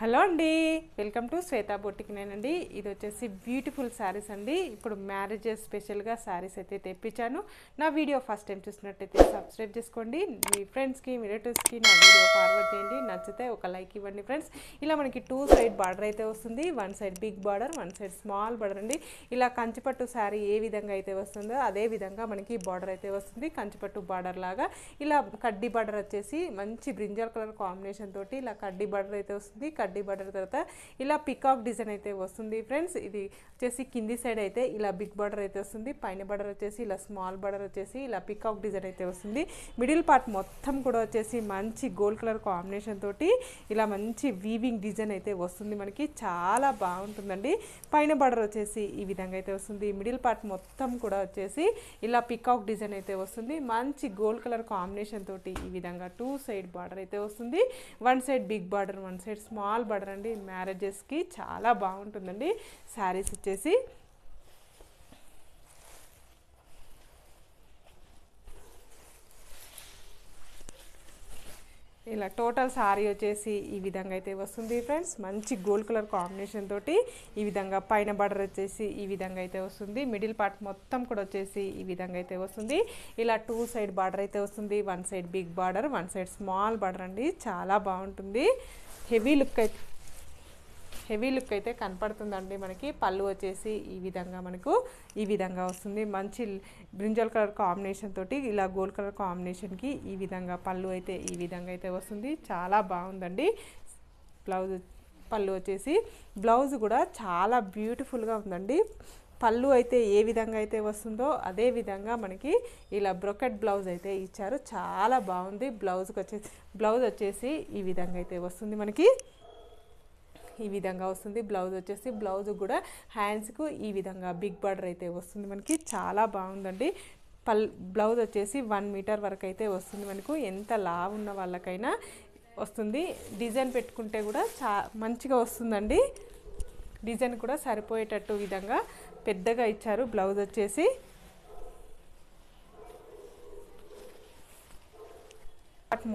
Hello అండి, welcome to Shweta boutique నేనండి. ఇది వచ్చేసి బ్యూటిఫుల్ శారీస్ అండి. ఇప్పుడు మ్యారేజెస్ స్పెషల్గా శారీస్ అయితే తెప్పించాను. నా వీడియో ఫస్ట్ టైం చూసినట్టయితే సబ్స్క్రైబ్ చేసుకోండి. మీ ఫ్రెండ్స్కి, మీ రిలేటివ్స్కి నా వీడియో ఫార్వర్డ్ చేయండి. నచ్చితే ఒక లైక్ ఇవ్వండి ఫ్రెండ్స్. ఇలా మనకి 2 సైడ్ బార్డర్ అయితే వస్తుంది. 1 side big border, 1 side small border అండి. ఇలా కంచిపట్టు శారీ ఏ విధంగా అయితే వస్తుందో అదే విధంగా మనకి బార్డర్ అయితే వస్తుంది. కంచిపట్టు బార్డర్ లాగా ఇలా కడ్డీ బార్డర్ వచ్చేసి మంచి బ్రింజల్ కలర్ కాంబినేషన్ తోటి ఇలా కడ్డీ బార్డర్ అయితే వస్తుంది. కడ్డీ బార్డర్ తర్వాత ఇలా పికాక్ డిజైన్ అయితే వస్తుంది ఫ్రెండ్స్. ఇది వచ్చేసి కింది సైడ్ అయితే ఇలా బిగ్ బార్డర్ అయితే వస్తుంది. పైన బార్డర్ వచ్చేసి ఇలా స్మాల్ బార్డర్ వచ్చేసి ఇలా పికాక్ డిజైన్ అయితే వస్తుంది. మిడిల్ పార్ట్ మొత్తం కూడా వచ్చేసి మంచి గోల్డ్ కలర్ కాంబినేషన్ తోటి ఇలా మంచి వీవింగ్ డిజైన్ అయితే వస్తుంది. మనకి చాలా బాగుంటుందండి. పైన బార్డర్ వచ్చేసి ఈ విధంగా అయితే వస్తుంది. మిడిల్ పార్ట్ మొత్తం కూడా వచ్చేసి ఇలా పికాక్ డిజైన్ అయితే వస్తుంది. మంచి గోల్డ్ కలర్ కాంబినేషన్ తోటి ఈ విధంగా 2 సైడ్ బార్డర్ అయితే వస్తుంది. 1 side big border, 1 side small border అండి. మ్యారేజెస్కి చాలా బాగుంటుందండి శారీస్ వచ్చేసి. ఇలా టోటల్ శారీ వచ్చేసి ఈ విధంగా అయితే వస్తుంది ఫ్రెండ్స్. మంచి గోల్డ్ కలర్ కాంబినేషన్ తోటి ఈ విధంగా పైన బార్డర్ వచ్చేసి ఈ విధంగా అయితే వస్తుంది. మిడిల్ పార్ట్ మొత్తం కూడా వచ్చేసి ఈ విధంగా అయితే వస్తుంది. ఇలా 2 సైడ్ బార్డర్ అయితే వస్తుంది. 1 side big border, 1 side small border అండి. చాలా బాగుంటుంది. హెవీ లుక్ అయితే కనపడుతుందండి మనకి. పళ్ళు వచ్చేసి ఈ విధంగా వస్తుంది. మంచి బ్రింజల్ కలర్ కాంబినేషన్ తోటి ఇలా గోల్డ్ కలర్ కాంబినేషన్కి ఈ విధంగా పళ్ళు అయితే ఈ విధంగా అయితే వస్తుంది. చాలా బాగుందండి. పళ్ళు వచ్చేసి బ్లౌజ్ కూడా చాలా బ్యూటిఫుల్గా ఉందండి. పళ్ళు అయితే ఏ విధంగా అయితే వస్తుందో అదే విధంగా మనకి ఇలా బ్రొకెట్ బ్లౌజ్ అయితే ఇచ్చారు. చాలా బాగుంది. బ్లౌజ్ వచ్చేసి ఈ విధంగా అయితే వస్తుంది. మనకి ఈ విధంగా వస్తుంది. బ్లౌజ్ కూడా హ్యాండ్స్కు ఈ విధంగా బిగ్ బార్డర్ అయితే వస్తుంది. మనకి చాలా బాగుందండి. బ్లౌజ్ వచ్చేసి 1 మీటర్ వరకు అయితే వస్తుంది. మనకు ఎంత లావు ఉన్న వాళ్ళకైనా వస్తుంది. డిజైన్ పెట్టుకుంటే కూడా మంచిగా వస్తుందండి. డిజైన్ కూడా సరిపోయేటట్టు విధంగా పెద్దగా ఇచ్చారు. బ్లౌజ్ వచ్చేసి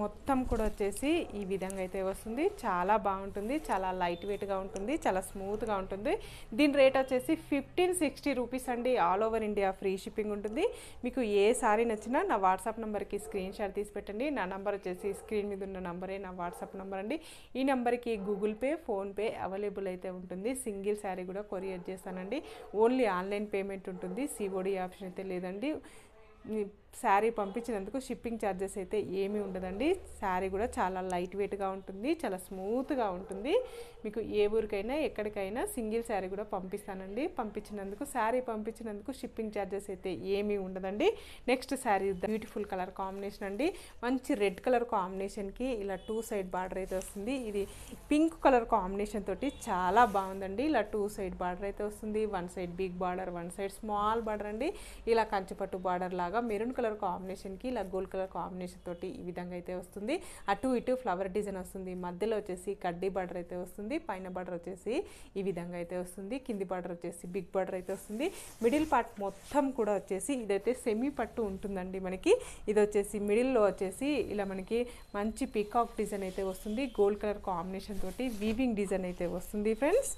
మొత్తం కూడా వచ్చేసి ఈ విధంగా అయితే వస్తుంది. చాలా బాగుంటుంది. చాలా లైట్ వెయిట్గా ఉంటుంది. చాలా స్మూత్గా ఉంటుంది. దీని రేట్ వచ్చేసి 1560 రూపీస్ అండి. All over India free shipping ఉంటుంది. మీకు ఏ సారీ నచ్చినా నా వాట్సాప్ నెంబర్కి స్క్రీన్ షాట్ తీసి పెట్టండి. నా నెంబర్ వచ్చేసి స్క్రీన్ మీద ఉన్న నెంబరే నా వాట్సాప్ నెంబర్ అండి. ఈ నెంబర్కి గూగుల్ పే, ఫోన్పే అవైలబుల్ అయితే ఉంటుంది. సింగిల్ శారీ కూడా కొరియర్ చేస్తానండి. ఓన్లీ ఆన్లైన్ పేమెంట్ ఉంటుంది. సిఓడి ఆప్షన్ అయితే లేదండి. శారీ పంపించినందుకు షిప్పింగ్ ఛార్జెస్ అయితే ఏమీ ఉండదండి. శారీ కూడా చాలా లైట్ వెయిట్గా ఉంటుంది. చాలా స్మూత్గా ఉంటుంది. మీకు ఏ ఊరికైనా ఎక్కడికైనా సింగిల్ శారీ కూడా పంపిస్తానండి. శారీ పంపించినందుకు షిప్పింగ్ ఛార్జెస్ అయితే ఏమీ ఉండదండి. Next sari beautiful colour combination అండి. మంచి రెడ్ కలర్ కాంబినేషన్కి ఇలా 2 సైడ్ బార్డర్ అయితే వస్తుంది. ఇది పింక్ కలర్ కాంబినేషన్ తోటి చాలా బాగుందండి. ఇలా 2 సైడ్ బార్డర్ అయితే వస్తుంది. 1 side big border, 1 side small border అండి. ఇలా కంచిపట్టు బార్డర్ లాగా మెరూన్ కలర్ కాంబినేషన్కి ఇలా గోల్డ్ కలర్ కాంబినేషన్ తోటి ఈ విధంగా అయితే వస్తుంది. అటు ఇటు ఫ్లవర్ డిజైన్ వస్తుంది. మధ్యలో వచ్చేసి కడ్డీ బార్డర్ అయితే వస్తుంది. పైన బార్డర్ వచ్చేసి ఈ విధంగా అయితే వస్తుంది. కింది బార్డర్ వచ్చేసి బిగ్ బార్డర్ అయితే వస్తుంది. మిడిల్ పార్ట్ మొత్తం కూడా వచ్చేసి ఇదైతే సెమీ పట్టు ఉంటుందండి. మనకి ఇది వచ్చేసి మిడిల్లో వచ్చేసి ఇలా మనకి మంచి పీకాక్ డిజైన్ అయితే వస్తుంది. గోల్డ్ కలర్ కాంబినేషన్ తోటి వీవింగ్ డిజైన్ అయితే వస్తుంది ఫ్రెండ్స్.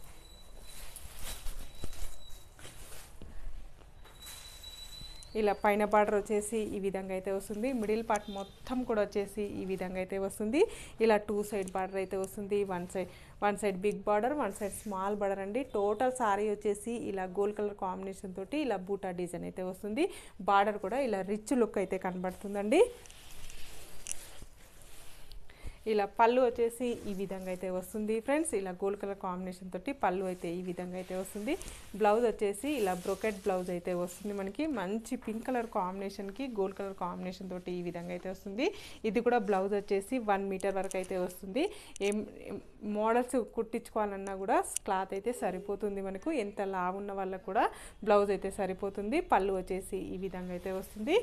ఇలా పైన బార్డర్ వచ్చేసి ఈ విధంగా అయితే వస్తుంది. మిడిల్ పార్ట్ మొత్తం కూడా వచ్చేసి ఈ విధంగా అయితే వస్తుంది. ఇలా 2 సైడ్ బార్డర్ అయితే వస్తుంది. 1 side big border, 1 side small border అండి. టోటల్ సారీ వచ్చేసి ఇలా గోల్డ్ కలర్ కాంబినేషన్ తోటి ఇలా బూటా డిజైన్ అయితే వస్తుంది. బార్డర్ కూడా ఇలా రిచ్ లుక్ అయితే కనబడుతుందండి. ఇలా పళ్ళు వచ్చేసి ఈ విధంగా అయితే వస్తుంది ఫ్రెండ్స్. ఇలా గోల్డ్ కలర్ కాంబినేషన్ తోటి పళ్ళు అయితే ఈ విధంగా అయితే వస్తుంది. బ్లౌజ్ వచ్చేసి ఇలా బ్రొకెట్ బ్లౌజ్ అయితే వస్తుంది. మనకి మంచి పింక్ కలర్ కాంబినేషన్కి గోల్డ్ కలర్ కాంబినేషన్ తోటి ఈ విధంగా అయితే వస్తుంది. ఇది కూడా బ్లౌజ్ వచ్చేసి 1 మీటర్ వరకు అయితే వస్తుంది. మోడల్స్ కుట్టించుకోవాలన్నా కూడా క్లాత్ అయితే సరిపోతుంది. మనకు ఎంత లావు ఉన్న వాళ్ళకు కూడా బ్లౌజ్ అయితే సరిపోతుంది. పళ్ళు వచ్చేసి ఈ విధంగా అయితే వస్తుంది.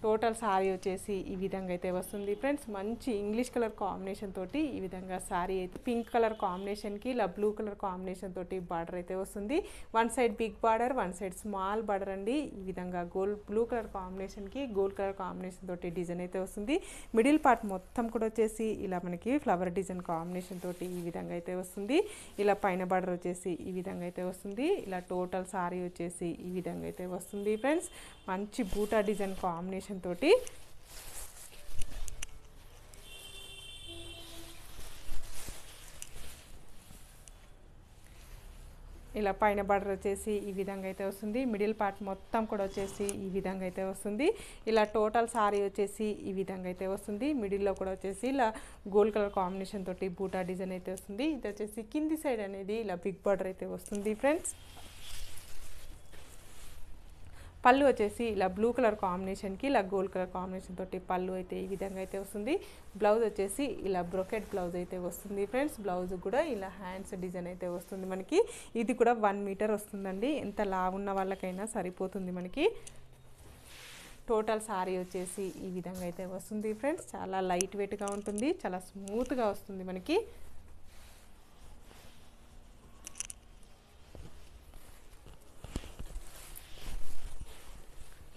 టోటల్ సారీ వచ్చేసి ఈ విధంగా అయితే వస్తుంది ఫ్రెండ్స్. మంచి ఇంగ్లీష్ కలర్ కాంబినేషన్ తోటి ఈ విధంగా సారీ అయితే పింక్ కలర్ కాంబినేషన్కి ఇలా బ్లూ కలర్ కాంబినేషన్ తోటి బార్డర్ అయితే వస్తుంది. One side big border, one side small border అండి. ఈ విధంగా బ్లూ కలర్ కాంబినేషన్కి గోల్డ్ కలర్ కాంబినేషన్ తోటి డిజైన్ అయితే వస్తుంది. మిడిల్ పార్ట్ మొత్తం కూడా వచ్చేసి ఇలా మనకి ఫ్లవర్ డిజైన్ కాంబినేషన్ తోటి ఈ విధంగా అయితే వస్తుంది. ఇలా పైన బార్డర్ వచ్చేసి ఈ విధంగా అయితే వస్తుంది. ఇలా టోటల్ సారీ వచ్చేసి ఈ విధంగా అయితే వస్తుంది ఫ్రెండ్స్. మంచి బూటా డిజైన్ కాంబినేషన్ తోటి ఇలా పైన బార్డర్ వచ్చేసి ఈ విధంగా అయితే వస్తుంది. మిడిల్ పార్ట్ మొత్తం కూడా వచ్చేసి ఈ విధంగా అయితే వస్తుంది. ఇలా టోటల్ సారీ వచ్చేసి ఈ విధంగా అయితే వస్తుంది. మిడిల్లో కూడా వచ్చేసి ఇలా గోల్డ్ కలర్ కాంబినేషన్ తోటి బూటా డిజైన్ అయితే వస్తుంది. ఇది వచ్చేసి కింది సైడ్ అనేది ఇలా బిగ్ బార్డర్ అయితే వస్తుంది ఫ్రెండ్స్. పళ్ళు వచ్చేసి ఇలా బ్లూ కలర్ కాంబినేషన్కి ఇలా గోల్డ్ కలర్ కాంబినేషన్ తోటి పళ్ళు అయితే ఈ విధంగా అయితే వస్తుంది. బ్లౌజ్ వచ్చేసి ఇలా బ్రొకెట్ బ్లౌజ్ అయితే వస్తుంది ఫ్రెండ్స్. బ్లౌజ్ కూడా ఇలా హ్యాండ్స్ డిజైన్ అయితే వస్తుంది మనకి. ఇది కూడా 1 మీటర్ వస్తుందండి. ఎంత లావు ఉన్న వాళ్ళకైనా సరిపోతుంది మనకి. టోటల్ సారీ వచ్చేసి ఈ విధంగా అయితే వస్తుంది ఫ్రెండ్స్. చాలా లైట్ వెయిట్గా ఉంటుంది, చాలా స్మూత్గా వస్తుంది మనకి.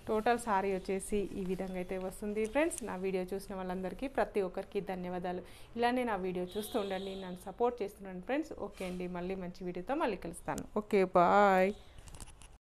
టోటల్ సారీ వచ్చేసి ఈ విధంగా అయితే వస్తుంది ఫ్రెండ్స్. నా వీడియో చూసిన వాళ్ళందరికీ ప్రతి ఒక్కరికి ధన్యవాదాలు. ఇలానే నా వీడియో చూస్తూ ఉండండి, నన్ను సపోర్ట్ చేస్తున్నాను ఫ్రెండ్స్. ఓకే అండి, మళ్ళీ మంచి వీడియోతో మళ్ళీ కలుస్తాను. Okay, bye.